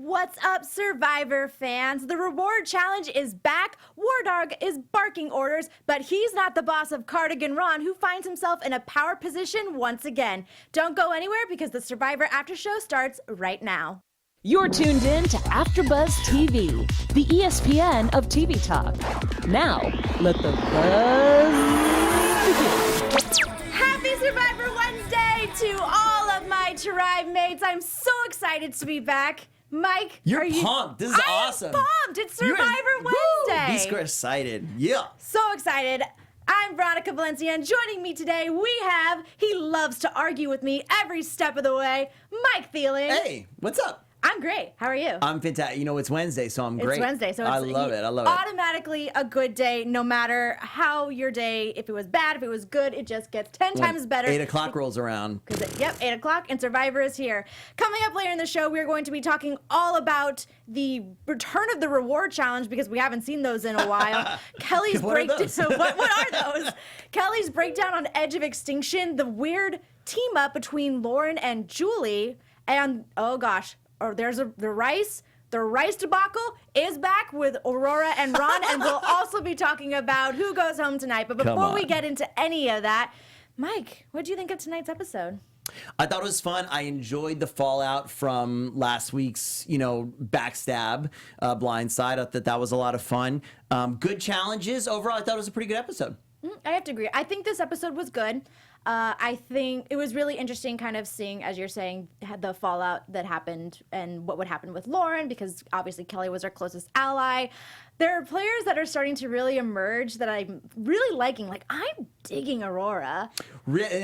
What's up, Survivor fans? The reward challenge is back. Wardog is barking orders, but he's not the boss of Cardigan Ron, who finds himself in a power position once again. Don't go anywhere because the Survivor After Show starts right now. You're tuned in to AfterBuzz TV, the ESPN of TV talk. Now, let the buzz begin. Happy Survivor Wednesday to all of my tribe mates. I'm so excited to be back. Mike, You're are you pumped. This is awesome. I'm pumped. It's Survivor Wednesday. Be square excited. Yeah. So excited. I'm Veronica, Valencia, and joining me today we have, he loves to argue with me every step of the way, Mike Thieling. Hey, what's up? I'm great. How are you? I'm fantastic. You know, it's Wednesday, so I'm great. It's Wednesday, so it's, I love it. I love it. Automatically a good day, no matter how your day, if it was bad, if it was good, it just gets 10 times better. 8 o'clock rolls around. Yep, 8 o'clock, and Survivor is here. Coming up later in the show, we're going to be talking all about the return of the reward challenge because we haven't seen those in a while. Kelly's breakdown. What are those? Kelly's breakdown on Edge of Extinction, the weird team up between Lauren and Julie, and oh gosh. Or there's the rice debacle is back with Aurora and Ron, and we'll also be talking about who goes home tonight. But before we get into any of that, Mike, what do you think of tonight's episode? I thought it was fun. I enjoyed the fallout from last week's, backstab, blindside. I thought that was a lot of fun. Good challenges. Overall, I thought it was a pretty good episode. I have to agree. I think this episode was good. I think it was really interesting kind of seeing, as you're saying, the fallout that happened and what would happen with Lauren, because obviously Kelly was our closest ally. There are players that are starting to really emerge that I'm really liking. Like, I'm digging Aurora.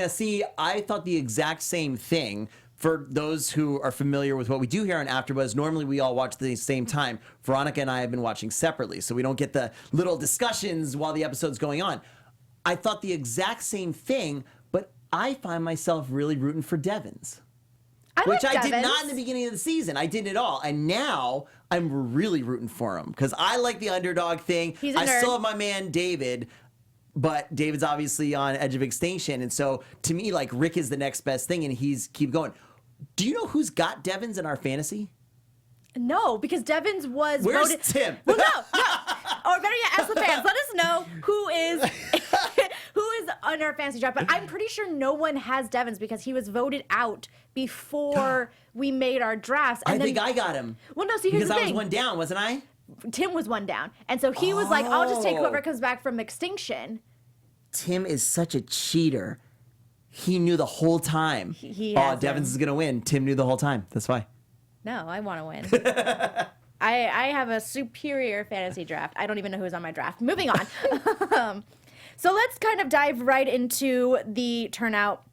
See, I thought the exact same thing. For those who are familiar with what we do here on AfterBuzz, normally we all watch at the same time. Veronica and I have been watching separately, so we don't get the little discussions while the episode's going on. I thought the exact same thing, but I find myself really rooting for Devins. Which I did not in the beginning of the season. I didn't at all. And now I'm really rooting for him because I like the underdog thing. He's a nerd. I still have my man David, but David's obviously on Edge of Extinction. And so to me, like, Rick is the next best thing, and he's keep going. Do you know who's got Devins in our fantasy? No, because Devins was Where's voted. Tim? Well, no. Or better yet, ask the fans. Let us know who is on our fantasy draft. But I'm pretty sure no one has Devins because he was voted out before we made our drafts. And I think I got him. Well, no, see, here's the thing. Because I was one down, wasn't I? Tim was one down. And so he was like, I'll just take whoever comes back from Extinction. Tim is such a cheater. He knew the whole time. He Devins is going to win. Tim knew the whole time. That's why. No, I want to win. I have a superior fantasy draft. I don't even know who's on my draft. Moving on. So let's kind of dive right into the turnout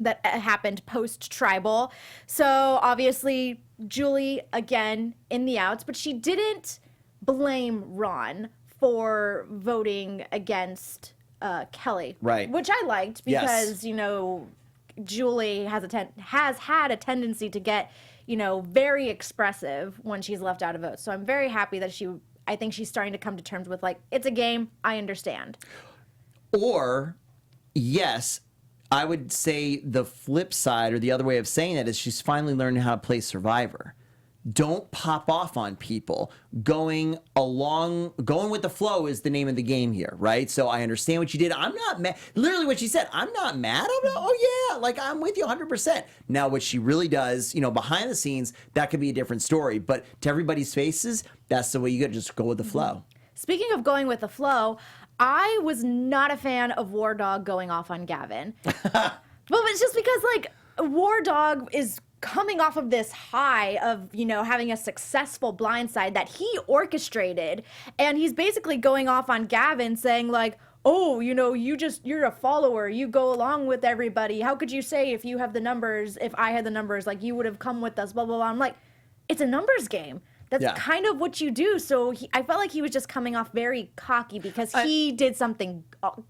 that happened post-tribal. So obviously, Julie, again, in the outs, but she didn't blame Ron for voting against Kelly. Right. Which I liked because, Julie has had a tendency to get, very expressive when she's left out of votes. So I'm very happy that I think she's starting to come to terms with, like, it's a game, I understand. Or, yes, I would say the flip side or the other way of saying that is she's finally learning how to play Survivor. Don't pop off on people. Going with the flow is the name of the game here, right? So I understand what you did. I'm not mad. Literally what she said, I'm not mad. I'm with you 100%. Now, what she really does, behind the scenes, that could be a different story. But to everybody's faces, that's the way you got to just go with the flow. Speaking of going with the flow, I was not a fan of Wardog going off on Gavin. But it's just because, like, Wardog is coming off of this high of, having a successful blindside that he orchestrated. And he's basically going off on Gavin saying, like, oh, you're a follower. You go along with everybody. How could you say if you have the numbers, if I had the numbers, like, you would have come with us, blah, blah, blah. I'm like, it's a numbers game. That's kind of what you do. So I felt like he was just coming off very cocky because he did something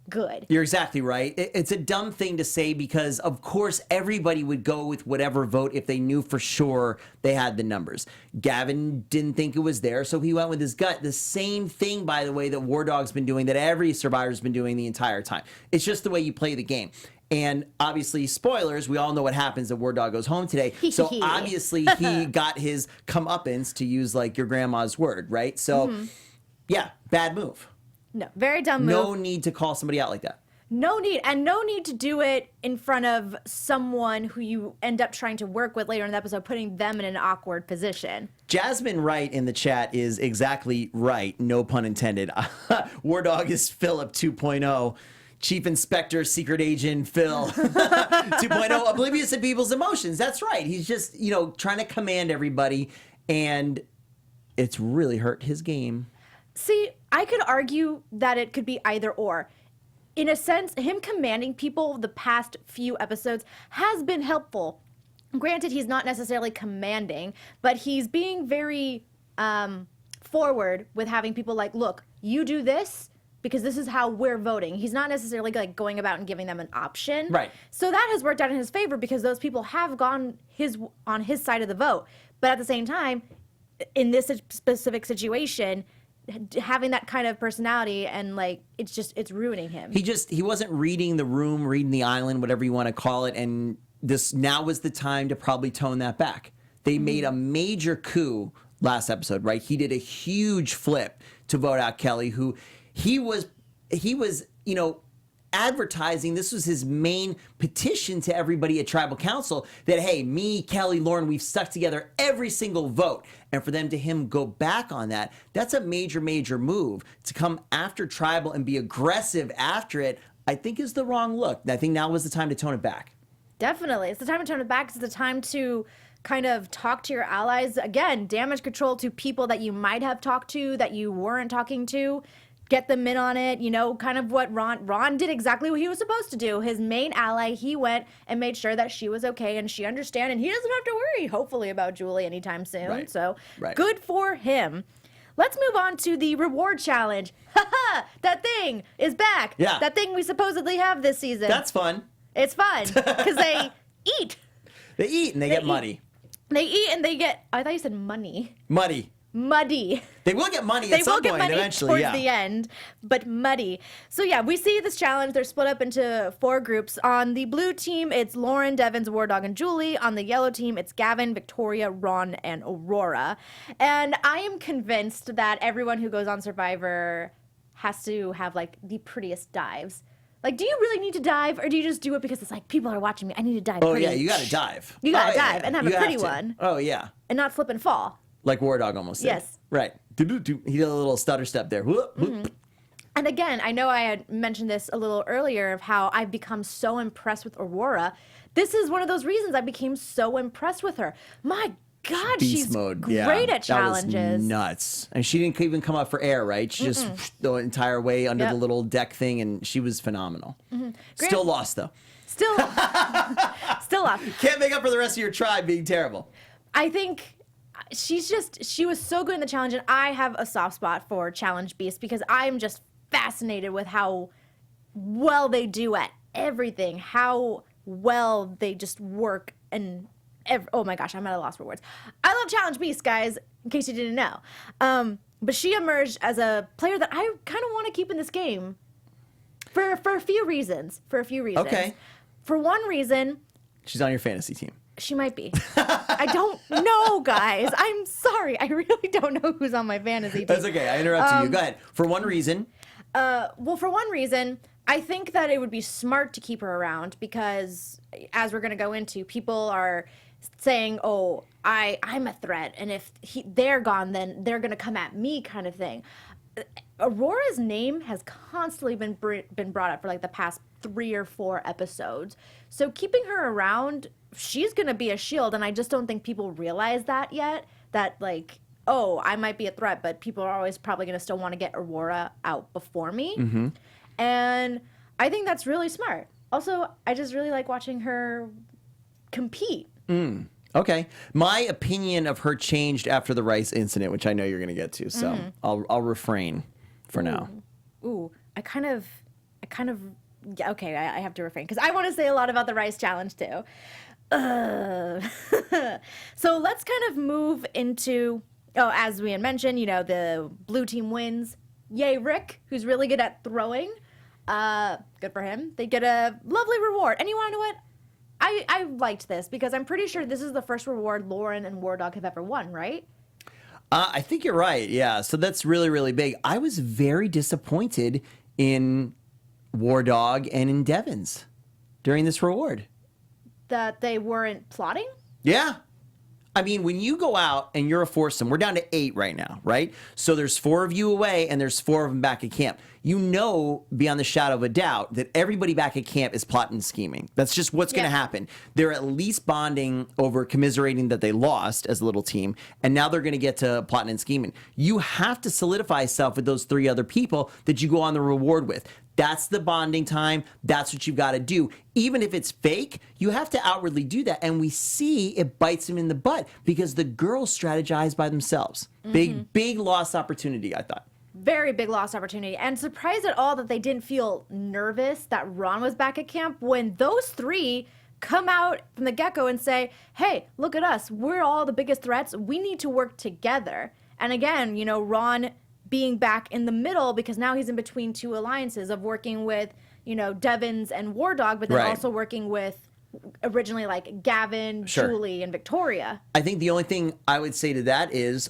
good. You're exactly right. It's a dumb thing to say because, of course, everybody would go with whatever vote if they knew for sure they had the numbers. Gavin didn't think it was there, so he went with his gut. The same thing, by the way, that Wardog's been doing, that every Survivor's been doing the entire time. It's just the way you play the game. And obviously, spoilers, we all know what happens when Wardog goes home today. So obviously, he got his comeuppance, to use like your grandma's word, right? So, yeah, bad move. No, very dumb move. No need to call somebody out like that. No need. And no need to do it in front of someone who you end up trying to work with later in the episode, putting them in an awkward position. Jasmine Wright in the chat is exactly right. No pun intended. Wardog is Philip 2.0. Chief Inspector, Secret Agent Phil 2.0, oblivious to people's emotions. That's right. He's just, trying to command everybody, and it's really hurt his game. See, I could argue that it could be either or. In a sense, him commanding people the past few episodes has been helpful. Granted, he's not necessarily commanding, but he's being very forward with having people like, look, you do this, because this is how we're voting. He's not necessarily like going about and giving them an option. Right. So that has worked out in his favor because those people have gone on his side of the vote. But at the same time, in this specific situation, having that kind of personality and like it's ruining him. He wasn't reading the room, reading the island, whatever you want to call it, and this now was the time to probably tone that back. They made a major coup last episode, right? He did a huge flip to vote out Kelly, who he was, advertising. This was his main petition to everybody at Tribal Council that, hey, me, Kelly, Lauren, we've stuck together every single vote. And for him go back on that, that's a major, major move. To come after Tribal and be aggressive after it, I think is the wrong look. I think now was the time to tone it back. Definitely. It's the time to tone it back. It's the time to kind of talk to your allies. Again, damage control to people that you might have talked to that you weren't talking to. Get them in on it, kind of what Ron did exactly what he was supposed to do. His main ally, he went and made sure that she was okay and she understand, and he doesn't have to worry, hopefully, about Julie anytime soon. Right. So Right. Good for him. Let's move on to the reward challenge. Haha, that thing is back. Yeah. That thing we supposedly have this season. That's fun. It's fun because they eat. They eat and they get muddy. They eat and they get, I thought you said money. Muddy. They will get money They at some will get point money eventually, towards the end, but muddy. So yeah, we see this challenge. They're split up into 4 groups. On the blue team, it's Lauren, Devins, Wardog, and Julie. On the yellow team, it's Gavin, Victoria, Ron, and Aurora. And I am convinced that everyone who goes on Survivor has to have like the prettiest dives. Like, do you really need to dive, or do you just do it because it's like, people are watching me, I need to dive? Oh yeah, you gotta dive. You gotta dive and have a pretty one. Oh yeah. And not slip and fall. Like Wardog almost did. Yes. Right. He did a little stutter step there. Whoop, whoop. And again, I know I had mentioned this a little earlier of how I've become so impressed with Aurora. This is one of those reasons I became so impressed with her. My God, Beast she's mode. great at challenges. That was nuts. And she didn't even come up for air, right? She just the entire way under the little deck thing, and she was phenomenal. Still lost, though. Still lost. Can't make up for the rest of your tribe being terrible. I think she was so good in the challenge, and I have a soft spot for Challenge Beast because I'm just fascinated with how well they do at everything, how well they just work, and oh my gosh, I'm at a loss for words. I love Challenge Beast, guys, in case you didn't know. But she emerged as a player that I kind of want to keep in this game for a few reasons. Okay. For one reason, She's on your fantasy team. she might be. I don't know, guys. I'm sorry. I really don't know who's on my fantasy team. That's okay. I interrupted you. Go ahead. For one reason. Well, for one reason, I think that it would be smart to keep her around because, as we're going to go into, people are saying, oh, I'm a threat, and if they're gone, then they're going to come at me kind of thing. Aurora's name has constantly been brought up for like the past 3 or 4 episodes. So keeping her around, she's going to be a shield, and I just don't think people realize that yet, that like, oh, I might be a threat, but people are always probably going to still want to get Aurora out before me. Mm-hmm. And I think that's really smart. Also, I just really like watching her compete. Okay. My opinion of her changed after the Rice incident, which I know you're going to get to, so I'll refrain for now. Ooh, I kind of, yeah, okay, I have to refrain because I want to say a lot about the Rice challenge too. So let's kind of move into, as we had mentioned, the blue team wins. Yay, Rick, who's really good at throwing. Good for him. They get a lovely reward. And you want to know what? I liked this because I'm pretty sure this is the first reward Lauren and Wardog have ever won, right? I think you're right. Yeah. So that's really, really big. I was very disappointed in Wardog and in Devins during this reward. That they weren't plotting? Yeah. I mean, when you go out and you're a foursome, we're down to 8 right now, right? So there's 4 of you away and there's 4 of them back at camp. You know, beyond the shadow of a doubt, that everybody back at camp is plotting and scheming. That's just what's going to happen. They're at least bonding over commiserating that they lost as a little team, and now they're going to get to plotting and scheming. You have to solidify yourself with those 3 other people that you go on the reward with. That's the bonding time. That's what you've got to do. Even if it's fake, you have to outwardly do that. And we see it bites them in the butt because the girls strategize by themselves. Big lost opportunity, I thought. Very big lost opportunity. And surprised at all that they didn't feel nervous that Ron was back at camp when those 3 come out from the get-go and say, hey, look at us. We're all the biggest threats. We need to work together. And again, you know, Ron being back in the middle because now he's in between 2 alliances of working with, you know, Devins and Wardog, but then also working with originally like Gavin, Julie, and Victoria. I think the only thing I would say to that is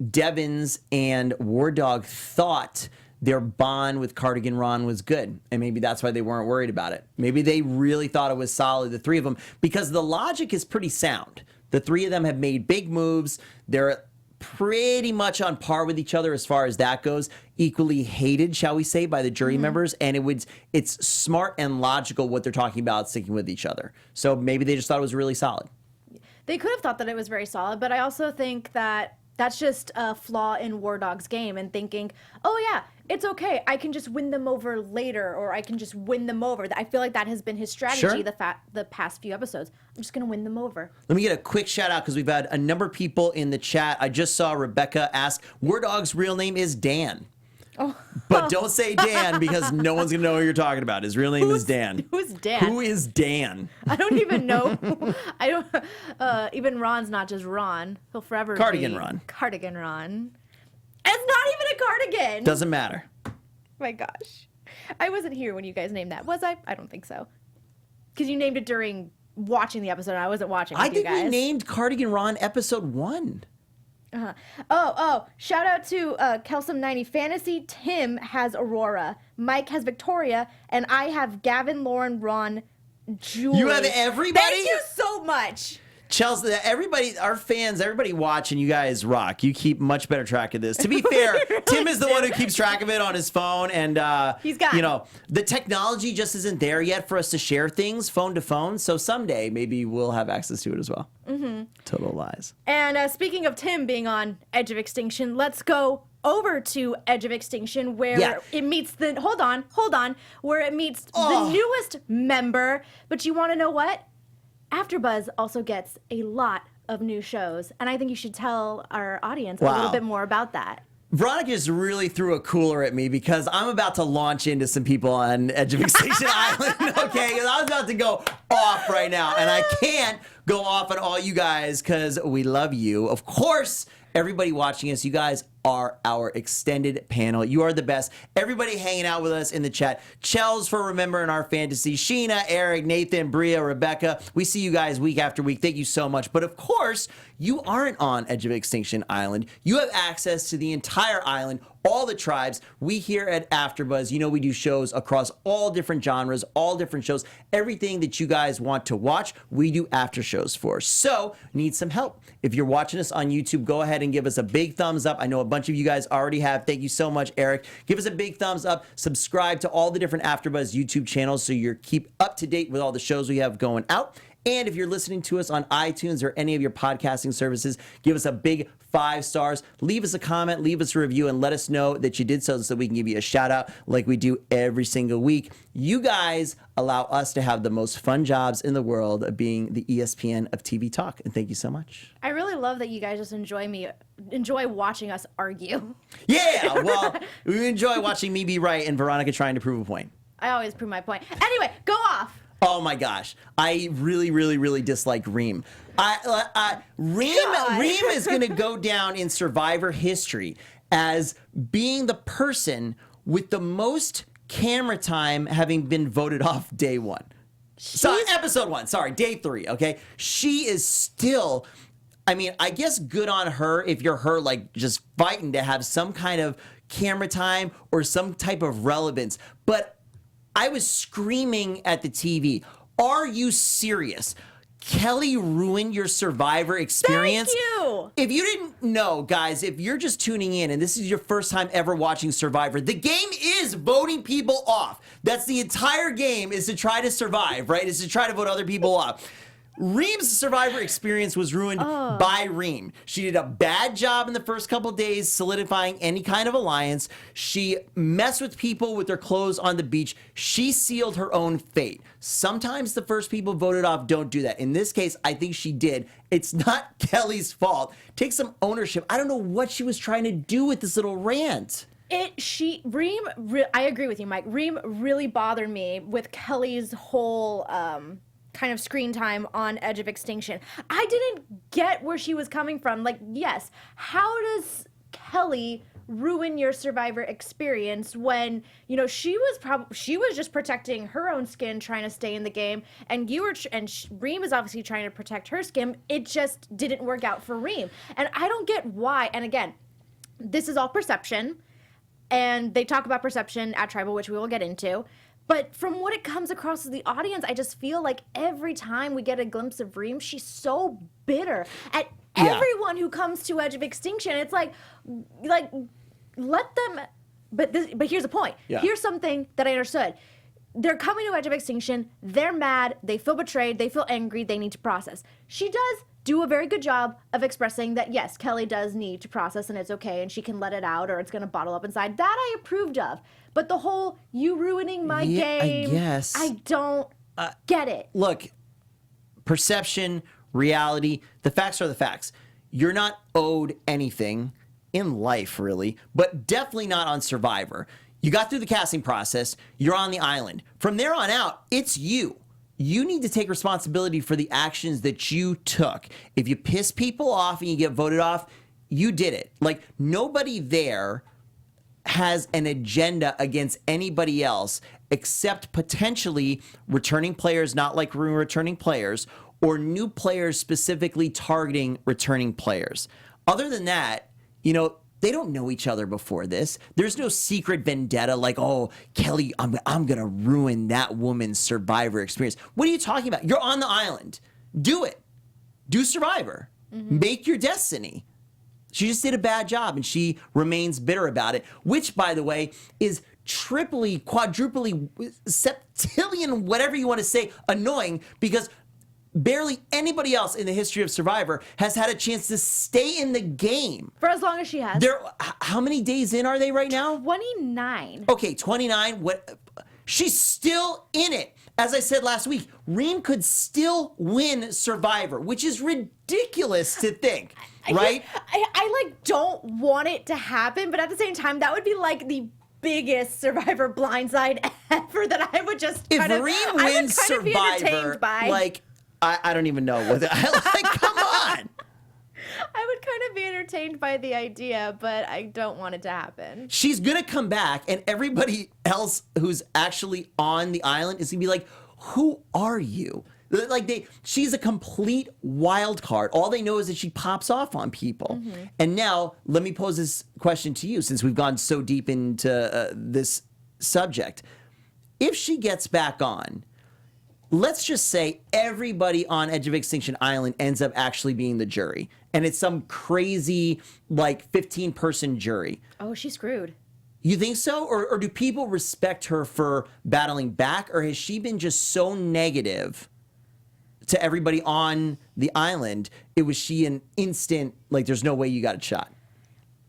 Devins and Wardog thought their bond with Cardigan Ron was good, and maybe that's why they weren't worried about it. Maybe they really thought it was solid, the 3 of them, because the logic is pretty sound. The 3 of them have made big moves. They're pretty much on par with each other as far as that goes. Equally hated, shall we say, by the jury members, and it's smart and logical what they're talking about sticking with each other. So maybe they just thought it was really solid. They could have thought that it was very solid, but I also think that that's just a flaw in Wardog's game and thinking, oh yeah, it's okay. I can just win them over later, or I can just win them over. I feel like that has been his strategy the past few episodes. I'm just going to win them over. Let me get a quick shout out because we've had a number of people in the chat. I just saw Rebecca ask, Wardog's real name is Dan. Oh. But don't say Dan because no one's going to know who you're talking about. His real name is Dan. Who's Dan? Who is Dan? I don't even know. I don't. Even Ron's not just Ron. He'll forever Cardigan be Ron. Cardigan Ron. It's not even a cardigan. Doesn't matter. My gosh. I wasn't here when you guys named that. Was I? I don't think so. Because you named it during watching the episode and I wasn't watching with you guys. I think we named Cardigan Ron episode 1. Shout out to Kelsum90 Fantasy. Tim has Aurora. Mike has Victoria. And I have Gavin, Lauren, Ron, Julie. You have everybody? Thank you so much. Chelsea, everybody, our fans, everybody watching, you guys rock. You keep much better track of this. To be fair, Tim is the one who keeps track of it on his phone, and he's got, you know, the technology just isn't there yet for us to share things phone to phone. So someday maybe we'll have access to it as well. Total lies. And speaking of Tim being on Edge of Extinction, let's go over to Edge of Extinction where it meets the where it meets the newest member. But you want to know what? AfterBuzz also gets a lot of new shows, and I think you should tell our audience a little bit more about that. Veronica just really threw a cooler at me because I'm about to launch into some people on Edge of Extinction Island, okay? Because I was about to go off right now, and I can't go off on all you guys because we love you. Of course, everybody watching us, you guys are our extended panel. You are the best. Everybody hanging out with us in the chat. Chels for remembering our fantasy. Sheena, Eric, Nathan, Bria, Rebecca. We see you guys week after week. Thank you so much. But of course, you aren't on Edge of Extinction Island. You have access to the entire island, all the tribes. We here at AfterBuzz, you know, we do shows across all different genres, all different shows. Everything that you guys want to watch, we do after shows for. So, need some help. If you're watching us on YouTube, go ahead and give us a big thumbs up. I know a bunch of you guys already have. Thank you so much, Eric. Give us a big thumbs up. Subscribe to all the different AfterBuzz YouTube channels so you keep up to date with all the shows we have going out. And if you're listening to us on iTunes or any of your podcasting services, give us a big 5 stars. Leave us a comment, leave us a review, and let us know that you did so we can give you a shout out like we do every single week. You guys allow us to have the most fun jobs in the world of being the ESPN of TV talk. And thank you so much. I really love that you guys just enjoy watching us argue. Yeah, well, we enjoy watching me be right and Veronica trying to prove a point. I always prove my point. Anyway, go off. Oh my gosh. I really dislike Reem. Reem is going to go down in Survivor history as being the person with the most camera time having been voted off day 1. Episode 1, day 3, okay? She is still, I mean, I guess good on her if you're her, like, just fighting to have some kind of camera time or some type of relevance. But I was screaming at the TV, are you serious? Kelly ruined your Survivor experience. Thank you. If you didn't know, guys, if you're just tuning in and this is your first time ever watching Survivor, the game is voting people off. That's the entire game, is to try to survive, right? Is to try to vote other people off. Reem's Survivor experience was ruined by Reem. She did a bad job in the first couple days solidifying any kind of alliance. She messed with people with their clothes on the beach. She sealed her own fate. Sometimes the first people voted off don't do that. In this case, I think she did. It's not Kelly's fault. Take some ownership. I don't know what she was trying to do with this little rant. Reem, I agree with you, Mike. Reem really bothered me with Kelly's whole kind of screen time on Edge of Extinction. I didn't get where she was coming from. Like, yes, how does Kelly ruin your Survivor experience when, you know, she was just protecting her own skin, trying to stay in the game, and Reem is obviously trying to protect her skin. It just didn't work out for Reem, and I don't get why. And again, this is all perception, and they talk about perception at Tribal, which we will get into. But from what it comes across to the audience, I just feel like every time we get a glimpse of Reem, she's so bitter at everyone who comes to Edge of Extinction. It's like let them. But here's the point. Yeah. Here's something that I understood. They're coming to Edge of Extinction. They're mad. They feel betrayed. They feel angry. They need to process. She does do a very good job of expressing that, yes, Kelly does need to process and it's okay and she can let it out or it's going to bottle up inside. That I approved of. But the whole, you ruining my game, I don't get it. Look, perception, reality, the facts are the facts. You're not owed anything in life, really, but definitely not on Survivor. You got through the casting process. You're on the island. From there on out, it's you. You need to take responsibility for the actions that you took. If you piss people off and you get voted off, you did it. Like, nobody there has an agenda against anybody else except potentially returning players, not like returning players, or new players specifically targeting returning players. Other than that, you know, they don't know each other before this. There's no secret vendetta like, oh, Kelly, I'm going to ruin that woman's Survivor experience. What are you talking about? You're on the island. Do it. Do Survivor. Mm-hmm. Make your destiny. She just did a bad job, and she remains bitter about it, which, by the way, is triply, quadruply, septillion, whatever you want to say, annoying, because barely anybody else in the history of Survivor has had a chance to stay in the game. For as long as she has. How many days in are they right now? 29. Okay, 29. She's still in it. As I said last week, Reem could still win Survivor, which is ridiculous to think, right? I like don't want it to happen, but at the same time, that would be like the biggest Survivor blindside ever that I would just if Reem wins Survivor, like, I don't even know what like, come on. I would kind of be entertained by the idea, but I don't want it to happen. She's going to come back, and everybody else who's actually on the island is going to be like, who are you? Like, she's a complete wild card. All they know is that she pops off on people. Mm-hmm. And now, let me pose this question to you, since we've gone so deep into this subject. If she gets back on, let's just say everybody on Edge of Extinction Island ends up actually being the jury. And it's some crazy, like, 15-person jury. Oh, she's screwed. You think so? Or do people respect her for battling back? Or has she been just so negative to everybody on the island? Was she an instant, like, there's no way you got a shot?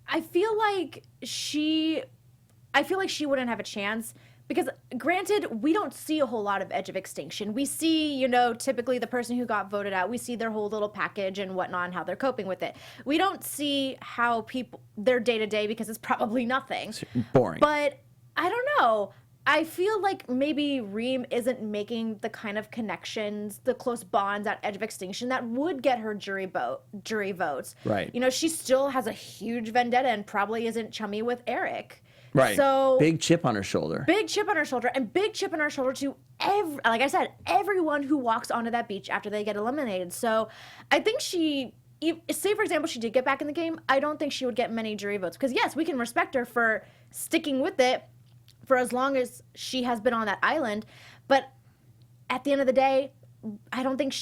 I feel like she wouldn't have a chance. Because granted, we don't see a whole lot of Edge of Extinction. We see, you know, typically the person who got voted out, we see their whole little package and whatnot and how they're coping with it. We don't see how their day-to-day, because it's probably nothing. It's boring. But I don't know. I feel like maybe Reem isn't making the kind of connections, the close bonds at Edge of Extinction that would get her jury votes. Right. You know, she still has a huge vendetta and probably isn't chummy with Eric. Right. So big chip on her shoulder. Big chip on her shoulder, and big chip on her shoulder to like I said, everyone who walks onto that beach after they get eliminated. So I think say for example she did get back in the game, I don't think she would get many jury votes, because yes, we can respect her for sticking with it for as long as she has been on that island, but at the end of the day, I don't think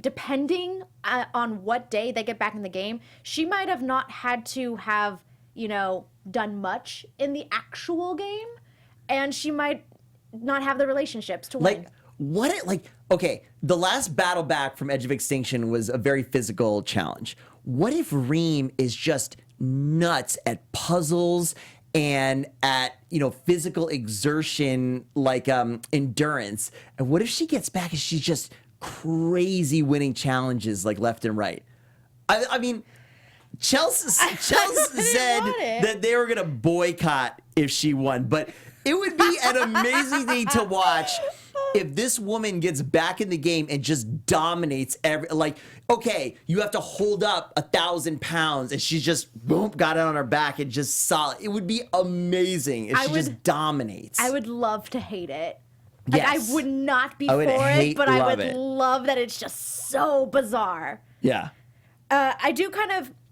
depending on what day they get back in the game, she might have not had to have, done much in the actual game, and she might not have the relationships to win. Okay, the last battle back from Edge of Extinction was a very physical challenge. What if Reem is just nuts at puzzles and at, physical exertion, like endurance? And what if she gets back and she's just crazy winning challenges like left and right? I mean, Chelsea said that they were going to boycott if she won, but it would be an amazing thing to watch if this woman gets back in the game and just dominates okay, you have to hold up 1,000 pounds and she just boom, got it on her back and just solid. It would be amazing if she just dominates. I would love to hate it. Yes. I would not be for it, but I would love that it's just so bizarre. Yeah. I do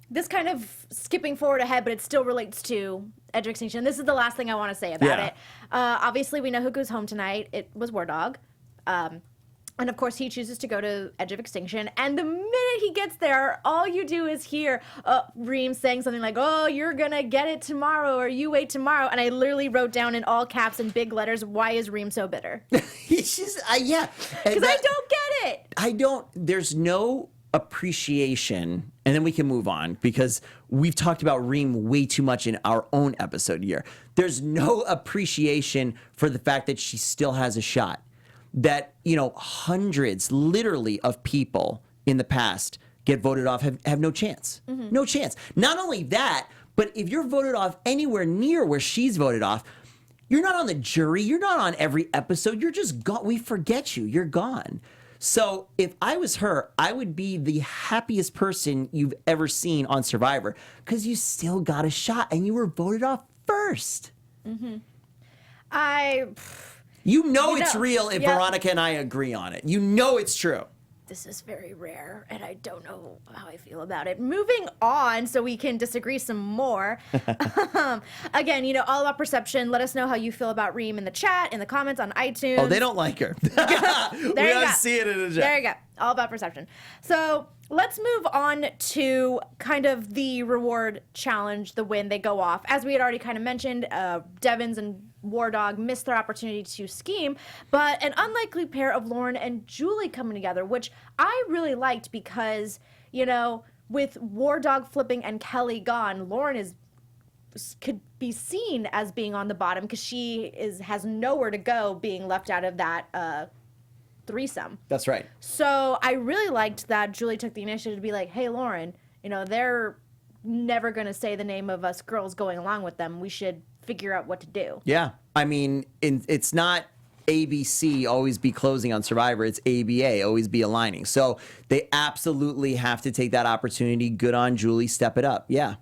this kind of skipping forward ahead, but it still relates to Edge of Extinction. This is the last thing I want to say about it. Obviously, we know who goes home tonight. It was Wardog. And of course, he chooses to go to Edge of Extinction. And the minute he gets there, all you do is hear Reem saying something like, "Oh, you're going to get it tomorrow, or you wait tomorrow." And I literally wrote down in all caps and big letters, "Why is Reem so bitter?" Because I don't get it. There's no appreciation, and then we can move on because we've talked about Reem way too much in our own episode here. There's no appreciation for the fact that she still has a shot. That, hundreds, literally, of people in the past get voted off have no chance. Mm-hmm. No chance. Not only that, but if you're voted off anywhere near where she's voted off, you're not on the jury. You're not on every episode. You're just gone. We forget you. You're gone. So if I was her, I would be the happiest person you've ever seen on Survivor because you still got a shot and you were voted off first. Mm-hmm. It's real if Veronica and I agree on it. It's true. This is very rare, and I don't know how I feel about it. Moving on, so we can disagree some more. Again, all about perception. Let us know how you feel about Reem in the chat, in the comments, on iTunes. Oh, they don't like her. We don't see it in the chat. There you go. All about perception. So let's move on to kind of the reward challenge, the win they go off. As we had already kind of mentioned, Devins and Wardog missed their opportunity to scheme, but an unlikely pair of Lauren and Julie coming together, which I really liked because, with Wardog flipping and Kelly gone, Lauren could be seen as being on the bottom because she has nowhere to go, being left out of that threesome. That's right. So I really liked that Julie took the initiative to be like, "Hey, Lauren, they're never going to say the name of us girls going along with them. We should figure out what to do." Yeah. I mean, it's not ABC, always be closing on Survivor. It's ABA, always be aligning. So they absolutely have to take that opportunity. Good on Julie. Step it up. Yeah.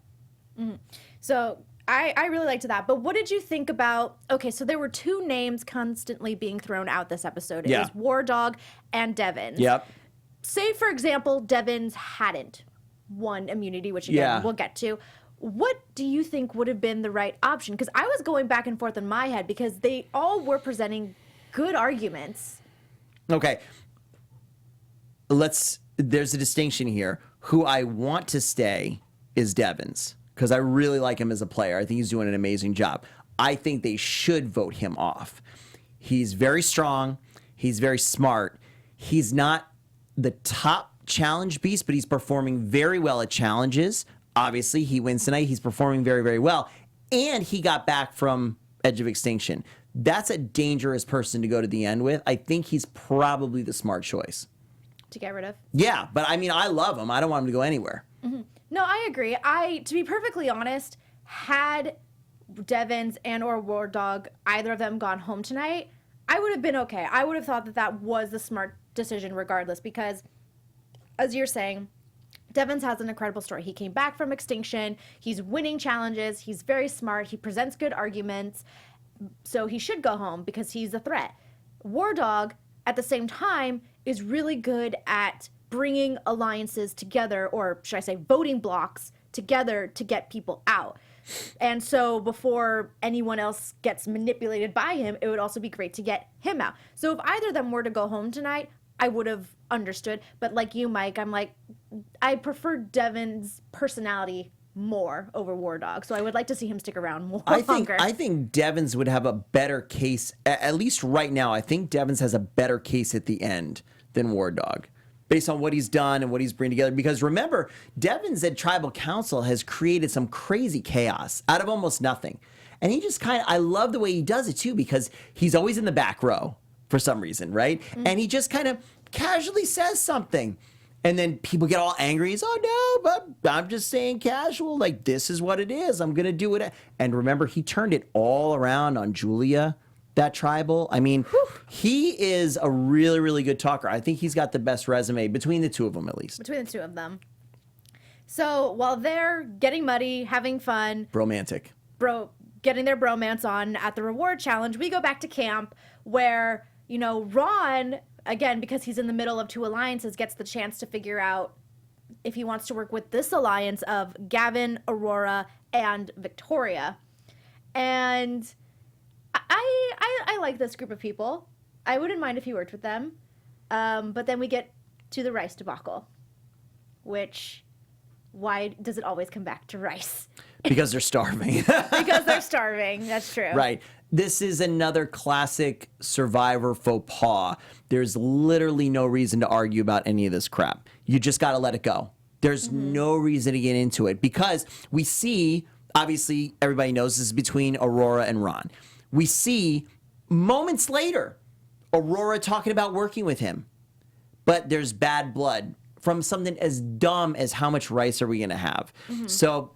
Mm-hmm. So I really liked that. But what did you think about, okay, so there were two names constantly being thrown out this episode. It was Wardog and Devins. Yep. Say, for example, Devins hadn't won immunity, which again, we'll get to. What do you think would have been the right option? Because I was going back and forth in my head because they all were presenting good arguments. Okay. There's a distinction here. Who I want to stay is Devins because I really like him as a player. I think he's doing an amazing job. I think they should vote him off. He's very strong. He's very smart. He's not the top challenge beast, but he's performing very well at challenges. Obviously, he wins tonight. He's performing very, very well. And he got back from Edge of Extinction. That's a dangerous person to go to the end with. I think he's probably the smart choice. To get rid of? Yeah, but I mean, I love him. I don't want him to go anywhere. Mm-hmm. No, I agree. To be perfectly honest, had Devins and or Wardog, either of them gone home tonight, I would have been okay. I would have thought that was the smart decision regardless because, as you're saying, Devins has an incredible story. He came back from extinction. He's winning challenges. He's very smart. He presents good arguments. So he should go home because he's a threat. Wardog, at the same time, is really good at bringing alliances together, or should I say voting blocks together to get people out. And so before anyone else gets manipulated by him, it would also be great to get him out. So if either of them were to go home tonight, I would have understood. But like you, Mike, I'm like, I prefer Devin's personality more over Wardog. So I would like to see him stick around more longer. I think Devins would have a better case, at least right now. I think Devins has a better case at the end than Wardog, based on what he's done and what he's bringing together. Because remember, Devins at Tribal Council has created some crazy chaos out of almost nothing. And he just I love the way he does it too, because he's always in the back row for some reason, right? Mm-hmm. And he just kind of casually says something. And then people get all angry. He's, oh, no, but I'm just saying casual. Like, this is what it is. I'm going to do it. And remember, he turned it all around on Julia, that tribal. I mean, he is a really, really good talker. I think he's got the best resume between the two of them, at least. Between the two of them. So while they're getting muddy, having fun. Bromantic. Getting their bromance on at the reward challenge, we go back to camp where, you know, Ron, again, because he's in the middle of two alliances, gets the chance to figure out if he wants to work with this alliance of Gavin, Aurora, and Victoria. And I like this group of people. I wouldn't mind if he worked with them. But then we get to the rice debacle, which, why does it always come back to rice? Because they're starving. Because they're starving. That's true. Right. This is another classic Survivor faux pas. There's literally no reason to argue about any of this crap. You just got to let it go. There's no reason to get into it, because we see, obviously, everybody knows this is between Aurora and Ron. We see moments later Aurora talking about working with him, but there's bad blood from something as dumb as how much rice are we going to have. So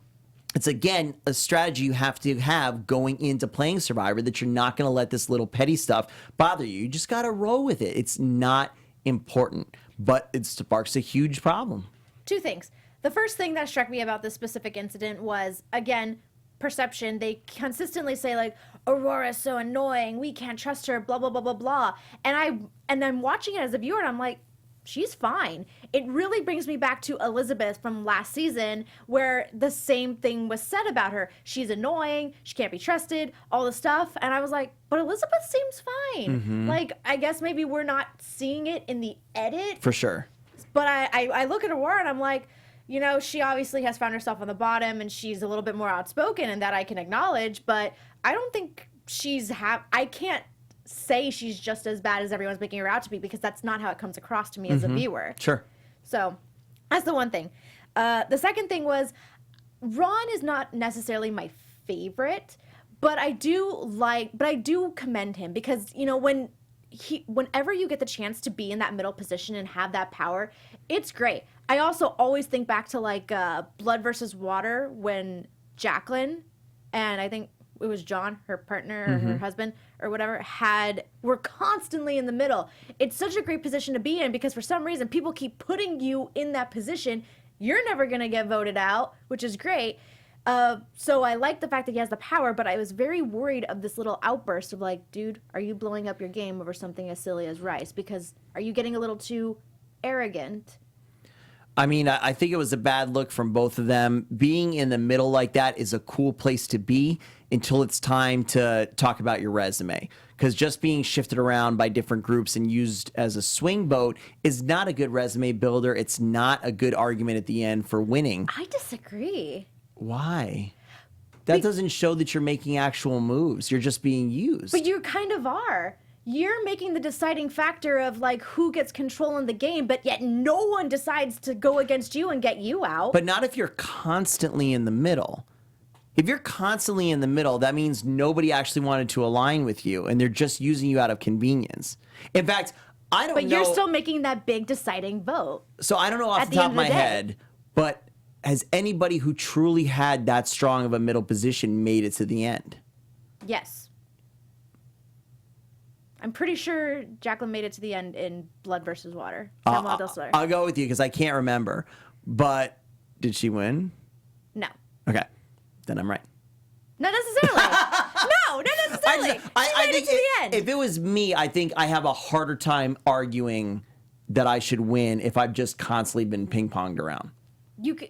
it's, again, a strategy you have to have going into playing Survivor, that you're not going to let this little petty stuff bother you. You just got to roll with it. It's not important, but it sparks a huge problem. Two things. The first thing that struck me about this specific incident was, again, perception. They consistently say, like, Aurora's so annoying, we can't trust her, blah, blah, blah, blah, blah. And I'm watching it as a viewer, and I'm like, she's fine. It really brings me back to Elizabeth from last season, where the same thing was said about her. She's annoying, she can't be trusted, all the stuff. And I was like, but Elizabeth seems fine. Like, I guess maybe we're not seeing it in the edit. For sure. But I look at Aurora and I'm like, you know, she obviously has found herself on the bottom, and she's a little bit more outspoken, and that I can acknowledge, but I don't think I can't say she's just as bad as everyone's making her out to be, because that's not how it comes across to me as a viewer. Sure. So that's the one thing. The second thing was, Ron is not necessarily my favorite, but I do commend him, because, you know, whenever you get the chance to be in that middle position and have that power, it's great. I also always think back to, like, Blood versus Water, when Jacqueline, and I think it was John, her partner, or her husband, or whatever, were constantly in the middle. It's such a great position to be in, because for some reason people keep putting you in that position. You're never going to get voted out, which is great. So I like the fact that he has the power, but I was very worried of this little outburst of, like, dude, are you blowing up your game over something as silly as rice? Because are you getting a little too arrogant? I mean, I think it was a bad look from both of them. Being in the middle like that is a cool place to be until it's time to talk about your resume. Because just being shifted around by different groups and used as a swing vote is not a good resume builder. It's not a good argument at the end for winning. I disagree. Why? That doesn't show that you're making actual moves. You're just being used. But you kind of are. You're making the deciding factor of, like, who gets control in the game, but yet no one decides to go against you and get you out. But not if you're constantly in the middle. If you're constantly in the middle, that means nobody actually wanted to align with you, and they're just using you out of convenience. In fact, I don't know. But you're still making that big deciding vote. So I don't know off the top of my head, but has anybody who truly had that strong of a middle position made it to the end? Yes. I'm pretty sure Jacqueline made it to the end in Blood versus Water. I'll go with you because I can't remember. But did she win? No. Okay. Then I'm right. Not necessarily. No, not necessarily. She made it to the end. If it was me, I think I have a harder time arguing that I should win if I've just constantly been ping-ponged around. You could...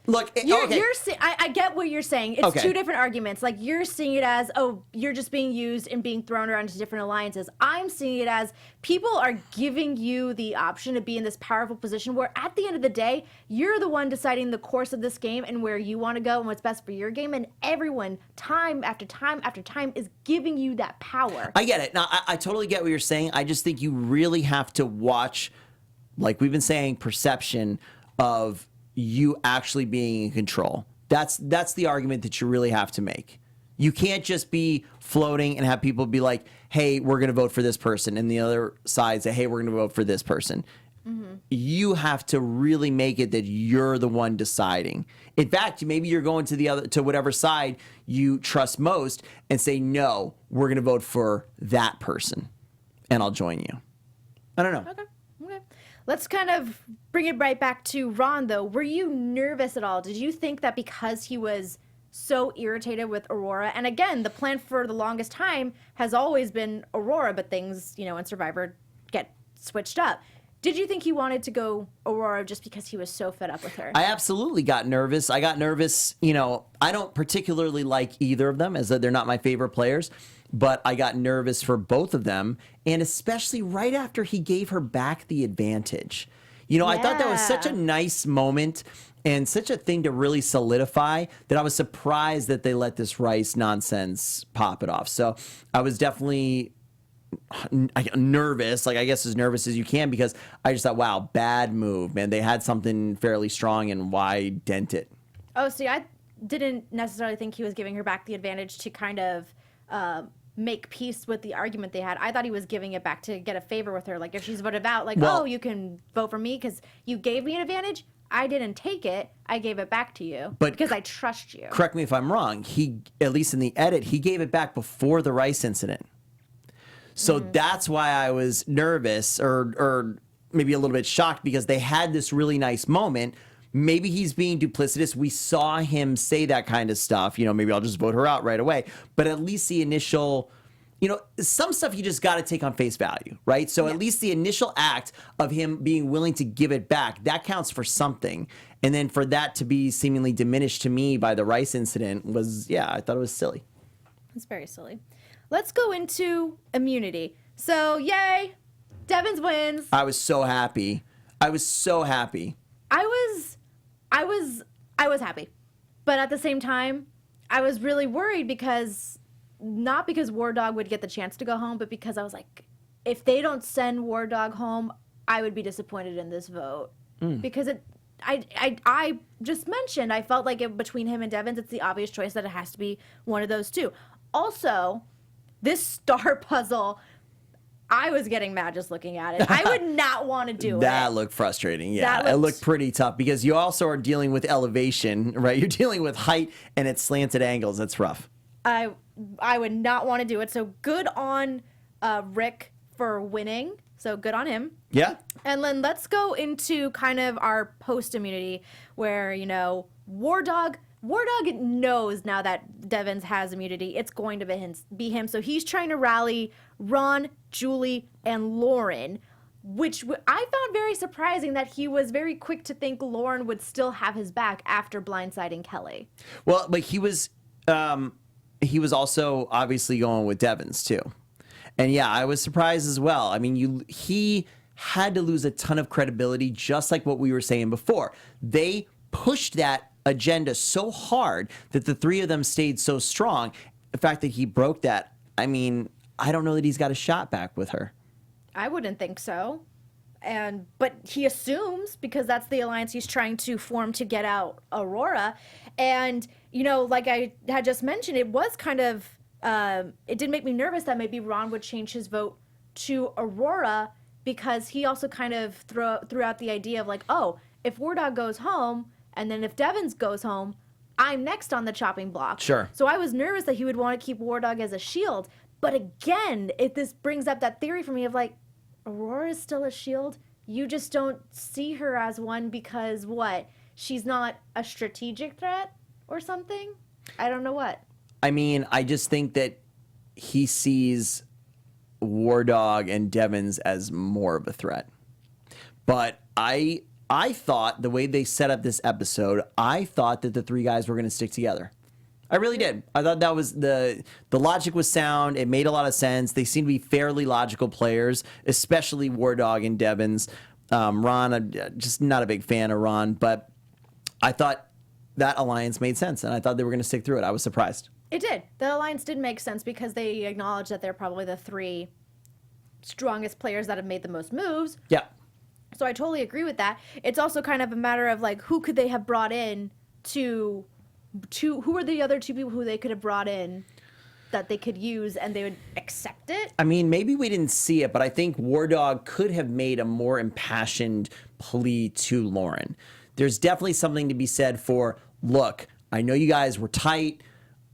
Look, I get what you're saying. It's Okay. two different arguments. Like, you're seeing it as, oh, you're just being used and being thrown around to different alliances. I'm seeing it as people are giving you the option to be in this powerful position where at the end of the day, you're the one deciding the course of this game and where you want to go and what's best for your game. And everyone, time after time after time, is giving you that power. I get it. Now, I totally get what you're saying. I just think you really have to watch, like we've been saying, perception of you actually being in control. That's the argument that you really have to make. You can't just be floating and have people be like, hey, we're going to vote for this person. And the other side say, hey, we're going to vote for this person. Mm-hmm. You have to really make it that you're the one deciding. In fact, maybe you're going to whatever side you trust most and say, no, we're going to vote for that person. And I'll join you. I don't know. Okay. Let's kind of bring it right back to Ron, though. Were you nervous at all? Did you think that because he was so irritated with Aurora, and again, the plan for the longest time has always been Aurora, but things, in Survivor get switched up. Did you think he wanted to go Aurora just because he was so fed up with her? I absolutely got nervous. I got nervous. I don't particularly like either of them, as they're not my favorite players. But I got nervous for both of them, and especially right after he gave her back the advantage. I thought that was such a nice moment and such a thing to really solidify that I was surprised that they let this rice nonsense pop it off. So I was definitely nervous, I guess as nervous as you can, because I just thought, wow, bad move, man. They had something fairly strong, and why dent it? Oh, see, I didn't necessarily think he was giving her back the advantage to kind of make peace with the argument they had. I thought he was giving it back to get a favor with her. Like, if she's voted out, you can vote for me because you gave me an advantage. I didn't take it. I gave it back to you because I trust you. Correct me if I'm wrong. He, at least in the edit, he gave it back before the rice incident. So that's why I was nervous or maybe a little bit shocked, because they had this really nice moment. Maybe he's being duplicitous. We saw him say that kind of stuff. Maybe I'll just vote her out right away. But at least the initial, some stuff you just got to take on face value, right? So at least the initial act of him being willing to give it back, that counts for something. And then for that to be seemingly diminished to me by the rice incident was, I thought it was silly. It's very silly. Let's go into immunity. So, yay, Devins wins. I was so happy. I was happy. But at the same time, I was really worried not because Wardog would get the chance to go home, but because I was like, if they don't send Wardog home, I would be disappointed in this vote. Because I just mentioned, I felt like between him and Devins, it's the obvious choice that it has to be one of those two. Also, this star puzzle, I was getting mad just looking at it. I would not want to do it. That looked frustrating. Yeah, it looked pretty tough because you also are dealing with elevation, right? You're dealing with height and it's slanted angles. That's rough. I would not want to do it. So good on Rick for winning. So good on him. Yeah. And then let's go into kind of our post immunity where, Wardog knows now that Devins has immunity. It's going to be him. So he's trying to rally Ron, Julie, and Lauren, which I found very surprising that he was very quick to think Lauren would still have his back after blindsiding Kelly. Well, but he was also obviously going with Devins too. And yeah, I was surprised as well. I mean, he had to lose a ton of credibility, just like what we were saying before. They pushed that agenda so hard that the three of them stayed so strong. The fact that he broke that, I mean, I don't know that he's got a shot back with her. I wouldn't think so. But he assumes, because that's the alliance he's trying to form to get out Aurora. And, like I had just mentioned, it was kind of, it did make me nervous that maybe Ron would change his vote to Aurora, because he also kind of threw out the idea of if Wardog goes home, and then if Devins goes home, I'm next on the chopping block. Sure. So I was nervous that he would want to keep Wardog as a shield. But again, this brings up that theory for me of Aurora is still a shield. you just don't see her as one because what? She's not a strategic threat or something? I don't know what. I mean, I just think that he sees Wardog and Devins as more of a threat. But I thought the way they set up this episode, I thought that the three guys were going to stick together. I really did. I thought that was the logic was sound. It made a lot of sense. They seem to be fairly logical players, especially Wardog and Devins. Ron, I'm just not a big fan of Ron, but I thought that alliance made sense, and I thought they were going to stick through it. I was surprised. It did. The alliance did make sense because they acknowledged that they're probably the three strongest players that have made the most moves. Yeah. So I totally agree with that. It's also kind of a matter of like, who could they have brought in to who are the other two people who they could have brought in that they could use and they would accept it? I mean, maybe we didn't see it, but I think Wardog could have made a more impassioned plea to Lauren. There's definitely something to be said for, look, I know you guys were tight.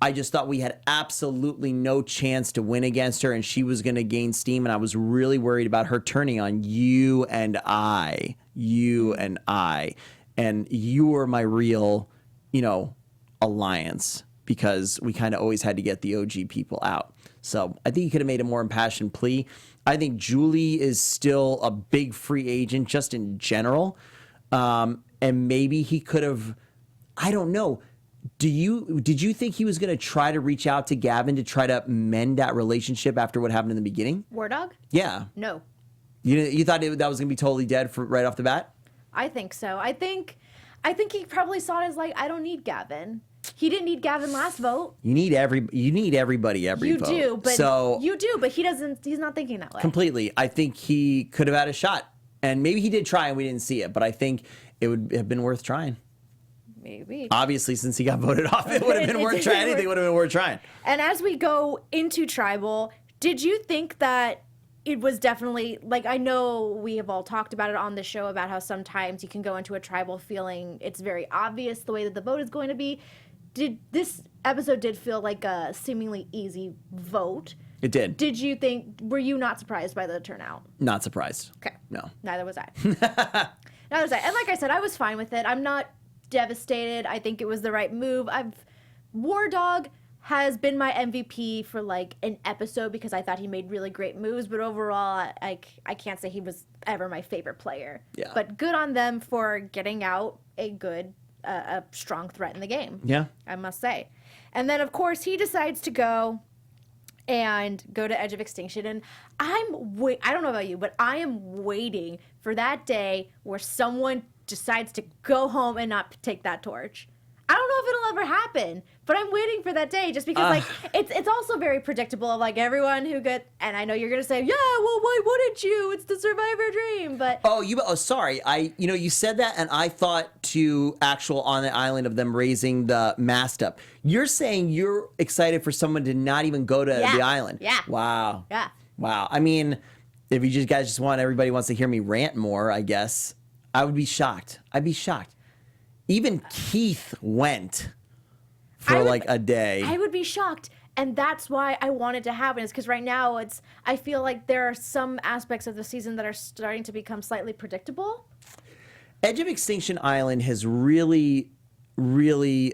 I just thought we had absolutely no chance to win against her, and she was going to gain steam, and I was really worried about her turning on you and I. And you were my real, alliance, because we kind of always had to get the OG people out. So I think he could have made a more impassioned plea. I think Julie is still a big free agent just in general. And maybe he could have, I don't know. Did you think he was going to try to reach out to Gavin to try to mend that relationship after what happened in the beginning? Wardog? Yeah. No. You thought that was going to be totally dead right off the bat? I think so. I think he probably saw it as like, I don't need Gavin. He didn't need Gavin last vote. You need everybody every vote. You do, but he's not thinking that way. Completely. I think he could have had a shot. And maybe he did try and we didn't see it, but I think it would have been worth trying. Maybe. Obviously, since he got voted off, it would have been worth trying. Anything would have been worth trying. And as we go into Tribal, did you think that it was definitely, like, I know we have all talked about it on the show about how sometimes you can go into a Tribal feeling it's very obvious the way that the vote is going to be. This episode did feel like a seemingly easy vote. It did. Were you not surprised by the turnout? Not surprised. Okay. No. Neither was I. Neither was I. And like I said, I was fine with it. I'm not devastated. I think it was the right move. Wardog has been my MVP for like an episode because I thought he made really great moves, but overall, I can't say he was ever my favorite player. Yeah. But good on them for getting out a strong threat in the game. Yeah. I must say. And then, of course, he decides to go to Edge of Extinction. And I don't know about you, but I am waiting for that day where someone decides to go home and not take that torch. I don't know if it'll ever happen, but I'm waiting for that day just because it's also very predictable of like everyone who and I know you're gonna say, yeah, well, why wouldn't you? It's the Survivor dream, but sorry, you said that and I thought to actual on the island of them raising the mast up. You're saying you're excited for someone to not even go to the island. Yeah. Wow. Yeah. Wow. I mean, if you guys just everybody wants to hear me rant more, I guess I would be shocked. I'd be shocked. Even Keith went for a day. I would be shocked. And that's why I want it to happen, is because right now I feel like there are some aspects of the season that are starting to become slightly predictable. Edge of Extinction Island has really, really,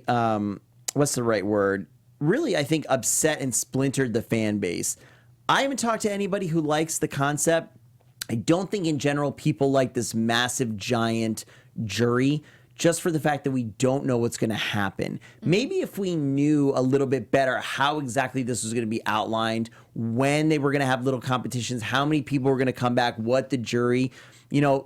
what's the right word? Really, I think, upset and splintered the fan base. I haven't talked to anybody who likes the concept. I don't think in general people like this massive, giant jury, just for the fact that we don't know what's going to happen. Maybe if we knew a little bit better how exactly this was going to be outlined, when they were going to have little competitions, how many people were going to come back, what the jury,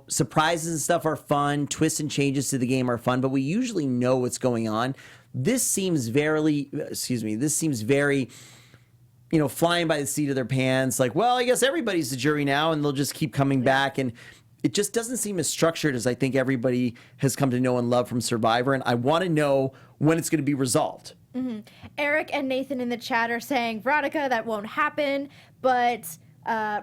surprises and stuff are fun, twists and changes to the game are fun, but we usually know what's going on. This seems very, flying by the seat of their pants, like, well, I guess everybody's the jury now, and they'll just keep coming back, and it just doesn't seem as structured as I think everybody has come to know and love from Survivor, and I want to know when it's going to be resolved. Mm-hmm. Eric and Nathan in the chat are saying, Veronica, that won't happen, but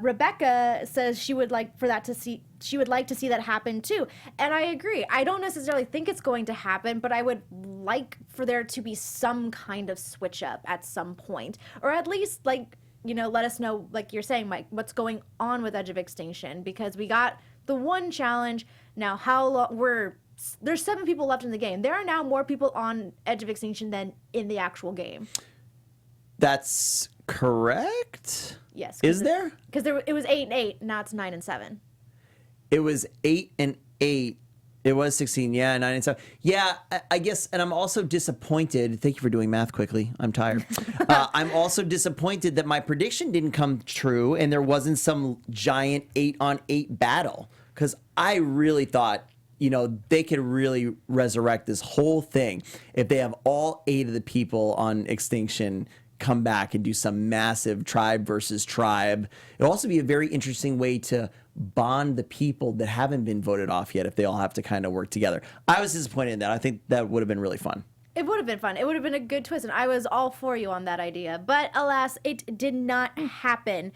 Rebecca says she would like to see that happen too. And I agree. I don't necessarily think it's going to happen, but I would like for there to be some kind of switch up at some point, or at least let us know, like you're saying, Mike, what's going on with Edge of Extinction, because we got the one challenge. Now, how long there's 7 people left in the game. There are now more people on Edge of Extinction than in the actual game. That's correct. Yes. Is there? Because it was 8 and 8. Now it's 9 and 7. It was 8 and 8. It was 16. Yeah, 9 and 7. Yeah, I guess. And I'm also disappointed. Thank you for doing math quickly. I'm tired. I'm also disappointed that my prediction didn't come true and there wasn't some giant 8-on-8 battle. Because I really thought, they could really resurrect this whole thing if they have all 8 of the people on Extinction come back and do some massive tribe versus tribe. It'll also be a very interesting way to bond the people that haven't been voted off yet if they all have to kind of work together. I was disappointed in that. I think that would have been really fun. It would have been fun. It would have been a good twist, and I was all for you on that idea. But alas, it did not happen.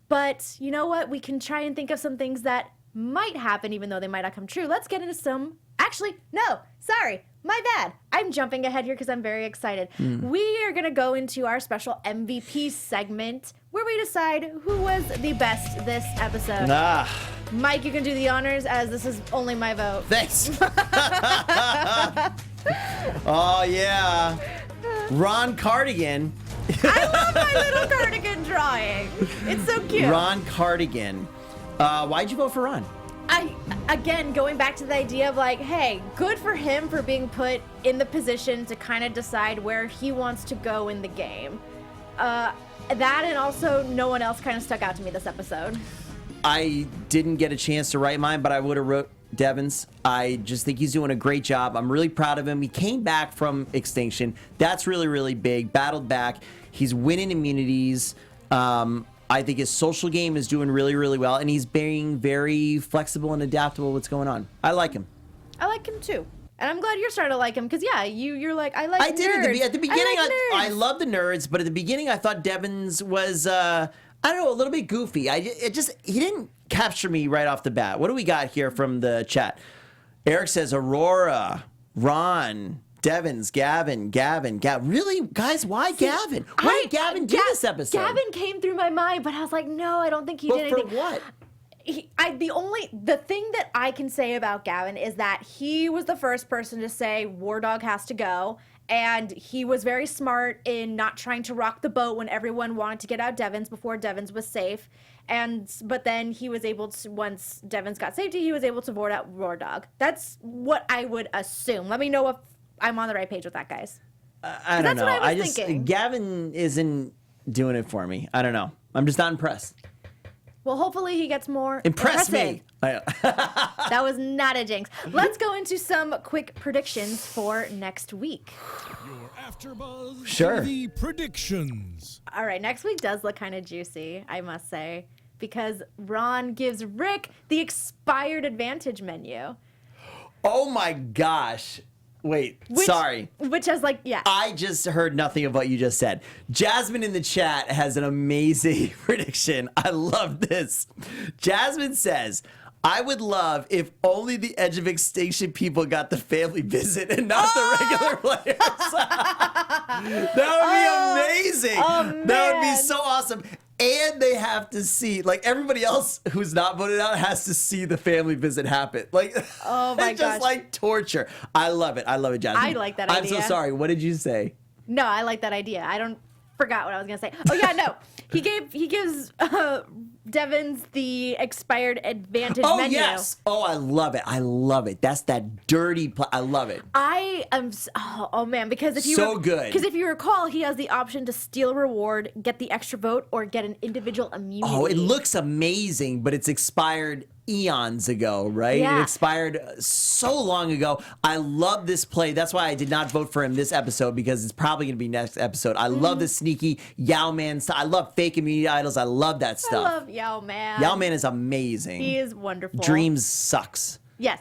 But you know what? We can try and think of some things that might happen, even though they might not come true. Let's get into some... Actually, no. Sorry. My bad. I'm jumping ahead here because I'm very excited. We are going to go into our special MVP segment where we decide who was the best this episode. Mike, you can do the honors as this is only my vote. Thanks. Oh, yeah. Ron Cardigan. I love my little cardigan drawing. It's so cute. Ron Cardigan. Why'd you vote for Ron? Again, going back to the idea of like, hey, good for him for being put in the position to kind of decide where he wants to go in the game. That and also no one else kind of stuck out to me this episode. I didn't get a chance to write mine, but I would have wrote Devon's. I just think he's doing a great job. I'm really proud of him. He came back from Extinction. That's really, really big. Battled back. He's winning immunities. I think his social game is doing really, really well, and he's being very flexible and adaptable to what's going on. I like him. I like him too. And I'm glad you're starting to like him because, yeah, you're like, I like nerds. I did at the beginning. I I love the nerds, but at the beginning, I thought Devon's was, I don't know, a little bit goofy. He didn't capture me right off the bat. What do we got here from the chat? Eric says Aurora, Ron, Devon's, Gavin. Really? Guys, why Gavin? What did Gavin do this episode? Gavin came through my mind, but I was like, no, I don't think he did anything. For what? The thing that I can say about Gavin is that he was the first person to say Wardog has to go, and he was very smart in not trying to rock the boat when everyone wanted to get out Devon's before Devon's was safe. But then he was able to, once Devon's got safety, he was able to vote out Wardog. That's what I would assume. Let me know if I'm on the right page with that, guys. I don't know. What I was thinking. Gavin isn't doing it for me. I don't know. I'm just not impressed. Well, hopefully he gets more Impress me. That was not a jinx. Let's go into some quick predictions for next week. Your AfterBuzz TV predictions. All right, next week does look kind of juicy, I must say, because Ron gives Rick the expired advantage menu. Oh my gosh. Wait, sorry. Which is like, yeah. I just heard nothing of what you just said. Jasmine in the chat has an amazing prediction. I love this. Jasmine says, I would love if only the Edge of Extinction people got the family visit and not the regular players. That would be amazing. That would be so awesome. And they have to see, like, everybody else who's not voted out has to see the family visit happen. Like, oh my it's just like torture. I love it. I love it, Jasmine. I like that idea. I'm so sorry. What did you say? No, I like that idea. Forgot what I was gonna say. Oh yeah, no. He gives Devon's the expired advantage menu. Oh yes. Oh, I love it. I love it. That's that dirty. I love it. I am. Oh man, because if you good. Because if you recall, he has the option to steal a reward, get the extra vote, or get an individual immunity. Oh, it looks amazing, but it's expired eons ago, right? Yeah. It expired so long ago. I love this play. That's why I did not vote for him this episode, because it's probably going to be next episode. I love the sneaky Yao Man style. I love fake immunity idols. I love that stuff. I love Yao Man. Yao Man is amazing. He is wonderful. Dreams sucks. Yes.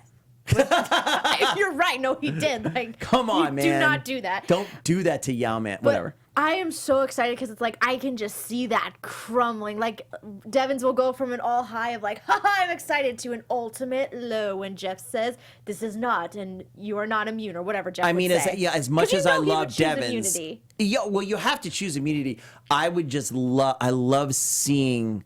You're right. No, he did. Like, come on, man. Do not do that. Don't do that to Yao Man. Whatever. I am so excited because it's like I can just see that crumbling. Like Devon's will go from an all high of like, haha, I'm excited, to an ultimate low when Jeff says this is not, and you are not immune, or whatever Jeff would say. As much as I love Devon's, immunity. yeah, well, you have to choose immunity. I would just I love seeing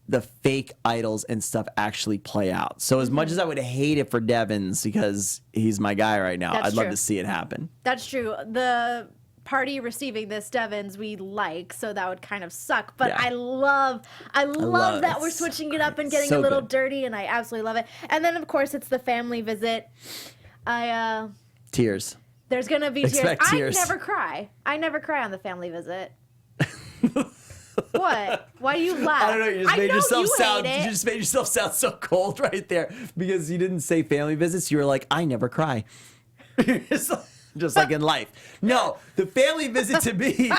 the fake idols and stuff actually play out. So as much as I would hate it for Devins because he's my guy right now, That's I'd love true. to see it happen. That's true. The party receiving this Devins we like, so that would kind of suck. But Yeah. I love that we're switching it up and getting So a little good. dirty, and I absolutely love it. And then of course it's the family visit. Tears. There's gonna be tears. Expect tears. I never cry. I never cry on the family visit. What? Why do you laugh? I don't know. You just made know yourself you sound. hate it. You just made yourself sound so cold right there because you didn't say family visits. You were like, I never cry. Just like in life. No, the family visit to me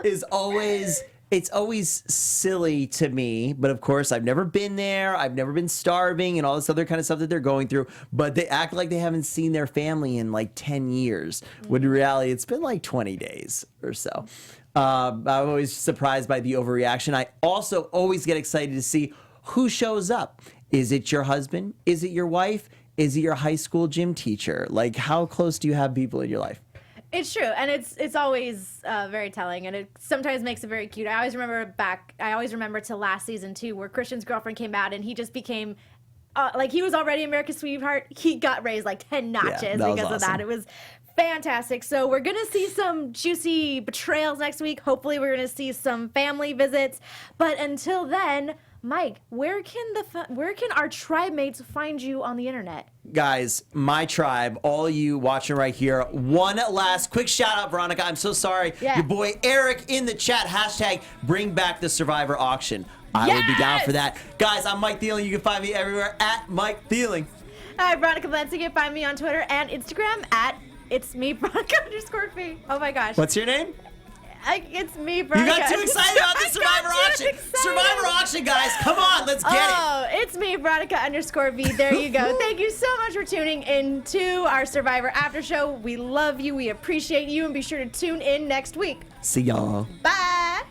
is always. It's always silly to me, but of course I've never been there. I've never been starving and all this other kind of stuff that they're going through. But they act like they haven't seen their family in like 10 years. When in reality, it's been like 20 days or so. I'm always surprised by the overreaction. I also always get excited to see who shows up. Is it your husband? Is it your wife? Is it your high school gym teacher? Like, how close do you have people in your life? It's true, and it's always very telling, and it sometimes makes it very cute. I always remember to last season too, where Christian's girlfriend came out, and he just became like he was already America's sweetheart. He got raised like 10 notches that was because of that. awesome. It was fantastic. So we're gonna see some juicy betrayals next week. Hopefully, we're gonna see some family visits. But until then, Mike, where can our tribe mates find you on the internet? Guys, my tribe, all you watching right here, one last quick shout out, Veronica. I'm so sorry. Yeah. Your boy Eric in the chat, hashtag bring back the Survivor auction. I would be down for that. Guys, I'm Mike Thieling. You can find me everywhere at Mike Thieling. Hi, Veronica Valencia. You can find me on Twitter and Instagram at it's me, Veronica _P. Oh my gosh. What's your name? It's me, You Veronica. got too excited about the Survivor auction. Survivor auction, guys. Come on, let's get it. Oh, it's me, Veronica _V. There you go. Thank you so much for tuning in to our Survivor After Show. We love you. We appreciate you. And be sure to tune in next week. See y'all. Bye.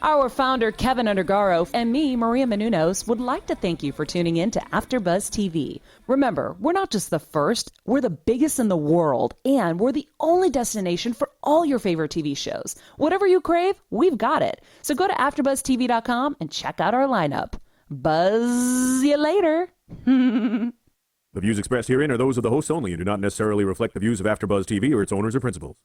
Our founder, Keven Undergaro, and me, Maria Menounos, would like to thank you for tuning in to AfterBuzz TV. Remember, we're not just the first, we're the biggest in the world, and we're the only destination for all your favorite TV shows. Whatever you crave, we've got it. So go to AfterBuzzTV.com and check out our lineup. Buzz you later. The views expressed herein are those of the hosts only and do not necessarily reflect the views of AfterBuzz TV or its owners or principals.